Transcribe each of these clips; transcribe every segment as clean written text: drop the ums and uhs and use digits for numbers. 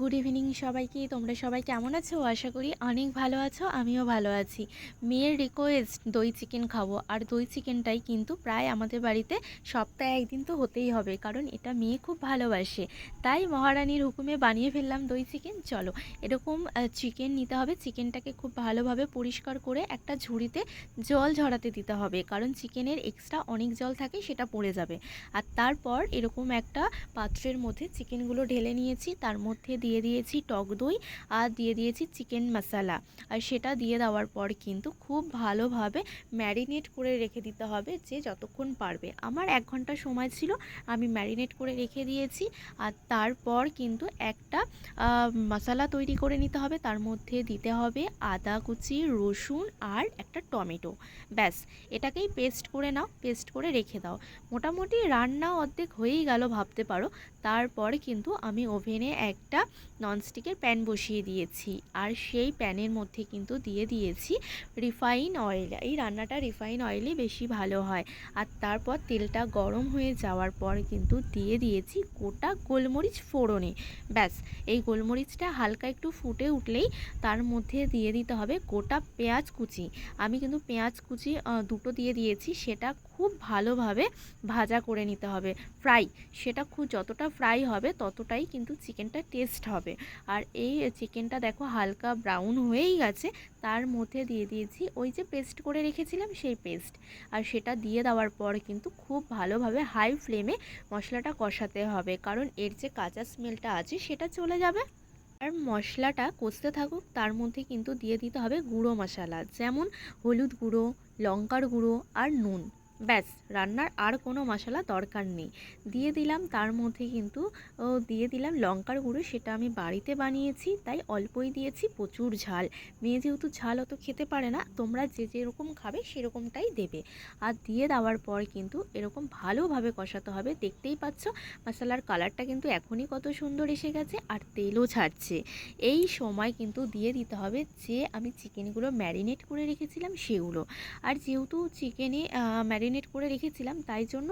Good evening সবাইকে। তোমরা সবাই কেমন আছো? আশা করি অনেক ভালো আছো, আমিও ভালো আছি। মেয়ের রিকোয়েস্ট দই চিকেন খাবো, আর দই চিকেনটাই কিন্তু প্রায় আমাদের বাড়িতে সপ্তাহে একদিন তো হতেই হবে, কারণ এটা মেয়ে খুব ভালোবাসে। তাই মহারানীর হুকুমে বানিয়ে ফেললাম দই চিকেন। চলো, এরকম চিকেন নিতে হবে। চিকেনটাকে খুব ভালোভাবে পরিষ্কার করে একটা ঝুড়িতে জল ঝরাতে দিতে হবে, কারণ চিকেনের এক্সট্রা অনেক জল থাকে, সেটা পড়ে যাবে। আর তারপর এরকম একটা পাত্রের মধ্যে চিকেনগুলো ঢেলে নিয়েছি, তার মধ্যে দিয়ে দিয়েছি টক দই আর দিয়ে দিয়েছি চিকেন মশলা। আর সেটা দিয়ে দেওয়ার পর কিন্তু খুব ভালোভাবে ম্যারিনেট করে রেখে দিতে হবে, যে যতক্ষণ পারবে। আমার 1 ঘন্টা সময় ছিল, আমি ম্যারিনেট করে রেখে দিয়েছি। আর তারপর কিন্তু একটা মশলা তৈরি করে নিতে হবে। তার মধ্যে দিতে হবে আদা কুচি, রসুন আর একটা টমেটো। ব্যাস, এটাকেই পেস্ট করে নাও, পেস্ট করে রেখে দাও। মোটামুটি রান্না অর্ধেক হয়েই গেল ভাবতে পারো। তারপর কিন্তু আমি ওভেনে একটা ননস্টিকের প্যান বসিয়ে দিয়েছি, আর সেই প্যানের মধ্যে কিন্তু দিয়ে দিয়েছি রিফাইন অয়েল। এই রান্নাটা রিফাইন অয়েলই বেশি ভালো হয়। আর তারপর তেলটা গরম হয়ে যাওয়ার পর কিন্তু দিয়ে দিয়েছি গোটা গোলমরিচ ফোড়নে। ব্যাস, এই গোলমরিচটা হালকা একটু ফুটে উঠলেই তার মধ্যে দিয়ে দিতে হবে গোটা পেঁয়াজ কুচি। আমি কিন্তু পেঁয়াজ কুচি দুটো দিয়ে দিয়েছি। সেটা খুব ভালোভাবে ভাজা করে নিতে হবে, ফ্রাই। সেটা যতটা ফ্রাই হবে ততটাই কিন্তু চিকেনটা টেস্ট হবে। আর এই চিকেনটা দেখো হালকা ব্রাউন হয়েই গেছে। তার মধ্যে দিয়ে দিয়েছি ওই যে পেস্ট করে রেখেছিলাম সেই পেস্ট। আর সেটা দিয়ে দেওয়ার পর কিন্তু খুব ভালোভাবে হাই ফ্লেমে মশলাটা কষাতে হবে, কারণ এর যে কাঁচা স্মেলটা আছে সেটা চলে যাবে। আর মশলাটা কষতে থাকুক, তার মধ্যে কিন্তু দিয়ে দিতে হবে গুঁড়ো মশলা, যেমন হলুদ গুঁড়ো, লঙ্কার গুঁড়ো আর নুন। ব্যাস, রান্নার আর কোনো মশলা দরকার নেই। দিয়ে দিলাম তার মধ্যে কিন্তু দিয়ে দিলাম লঙ্কার গুঁড়ো। সেটা আমি বাড়িতে বানিয়েছি, তাই অল্পই দিয়েছি, প্রচুর ঝাল। মেয়ে যেহেতু ঝাল অত খেতে পারে না, তোমরা যে যেরকম খাবে সেরকমটাই দেবে। আর দিয়ে দেওয়ার পর কিন্তু এরকম ভালোভাবে কষাতে হবে। দেখতেই পাচ্ছ মশলার কালারটা কিন্তু এখনই কত সুন্দর এসে গেছে, আর তেলও ছাড়ছে। এই সময় কিন্তু দিয়ে দিতে হবে যে আমি চিকেনগুলো ম্যারিনেট করে রেখেছিলাম সেগুলো। আর যেহেতু চিকেনে ম্যারিনেট করে রেখেছিলাম, তাই জন্য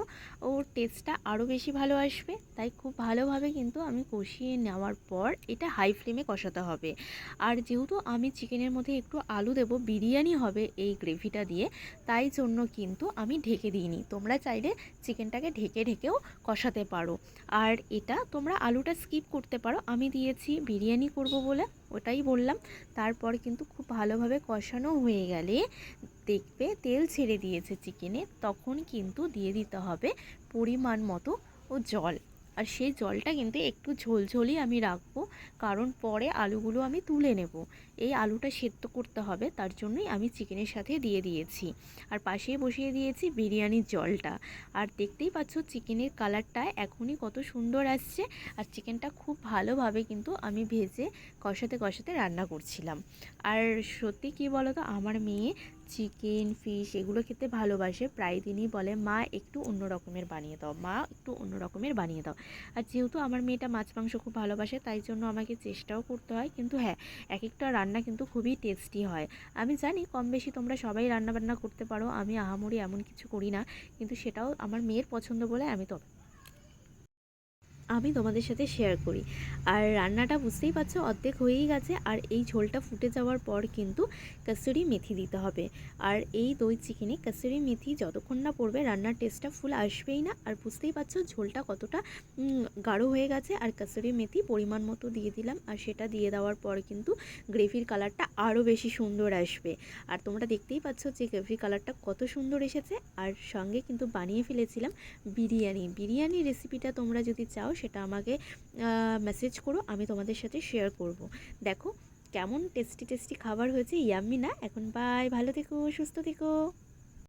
ওর টেস্টটা আরও বেশি ভালো আসবে। তাই খুব ভালোভাবে কিন্তু আমি কষিয়ে নেওয়ার পর এটা হাই ফ্লেমে কষাতে হবে। আর যেহেতু আমি চিকেনের মধ্যে একটু আলু দেবো, বিরিয়ানি হবে এই গ্রেভিটা দিয়ে, তাই জন্য কিন্তু আমি ঢেকে দিইনি। তোমরা চাইলে চিকেনটাকে ঢেকে ঢেকেও কষাতে পারো। আর এটা তোমরা আলুটা স্কিপ করতে পারো, আমি দিয়েছি বিরিয়ানি করব বলে, ওটাই বললাম। তারপর কিন্তু খুব ভালোভাবে কষানো হয়ে গেলে দেখবে তেল ছেড়ে দিয়েছে চিকেনে, তখন কিন্তু দিয়ে দিতে হবে পরিমাণ মতো জল। আর সেই জলটা কিন্তু একটু ঝোলঝোলই আমি রাখবো, কারণ পরে আলুগুলো আমি তুলে নেব। এই আলুটা সেদ্ধ করতে হবে, তার জন্যই আমি চিকেনের সাথে দিয়ে দিয়েছি। আর পাশেই বসিয়ে দিয়েছি বিরিয়ানির জলটা। আর দেখতেই পাচ্ছ চিকেনের কালারটা এখনই কত সুন্দর আসছে। আর চিকেনটা খুব ভালোভাবে কিন্তু আমি ভেজে কষাতে কষাতে রান্না করছিলাম। আর সত্যি কি বলো তো, আমার মেয়ে চিকেন ফিশ এগুলো খেতে ভালোবাসে। প্রায় দিনই বলে মা একটু অন্য রকমের বানিয়ে দাও, মা একটু অন্য রকমের বানিয়ে দাও। আর যেহেতু আমার মেয়েটা মাছ মাংস খুব ভালোবাসে, তাই জন্য আমাকে চেষ্টাও করতে হয়। কিন্তু হ্যাঁ, এক একটা রান্না কিন্তু খুবই টেস্টি হয়। আমি জানি কম বেশি তোমরা সবাই রান্না বান্না করতে পারো, আমি আহামরি এমন কিছু করি না, কিন্তু সেটাও আমার মেয়ের পছন্দ বলে আমি তোমাদের সাথে শেয়ার করি। আর রান্নাটা বুঝতেই পারছো অর্ধেক হয়েই গেছে। আর এই ঝোলটা ফুটে যাওয়ার পর কিন্তু কসুরি মেথি দিতে হবে। আর এই দই চিকেনে কসুরি মেথি যতক্ষণ না পড়বে রান্নার টেস্টটা ফুল আসবেই না। আর বুঝতেই পারছো ঝোলটা কতটা গাঢ় হয়ে গেছে। আর কসুরি মেথি পরিমাণ মতো দিয়ে দিলাম, আর সেটা দিয়ে দেওয়ার পর কিন্তু গ্রেভির কালারটা আরও বেশি সুন্দর আসবে। আর তোমরা দেখতেই পাচ্ছ যে গ্রেভির কালারটা কত সুন্দর এসেছে। আর সঙ্গে কিন্তু বানিয়ে ফেলেছিলাম বিরিয়ানি রেসিপিটা তোমরা যদি চাও সেটা আমাকে মেসেজ করো, আমি তোমাদের সাথে শেয়ার করব। দেখো কেমন টেস্টি টেস্টি খাবার হয়েছে, ইয়াম্মি না? এখন বাই, ভালো থেকো, সুস্থ থেকো।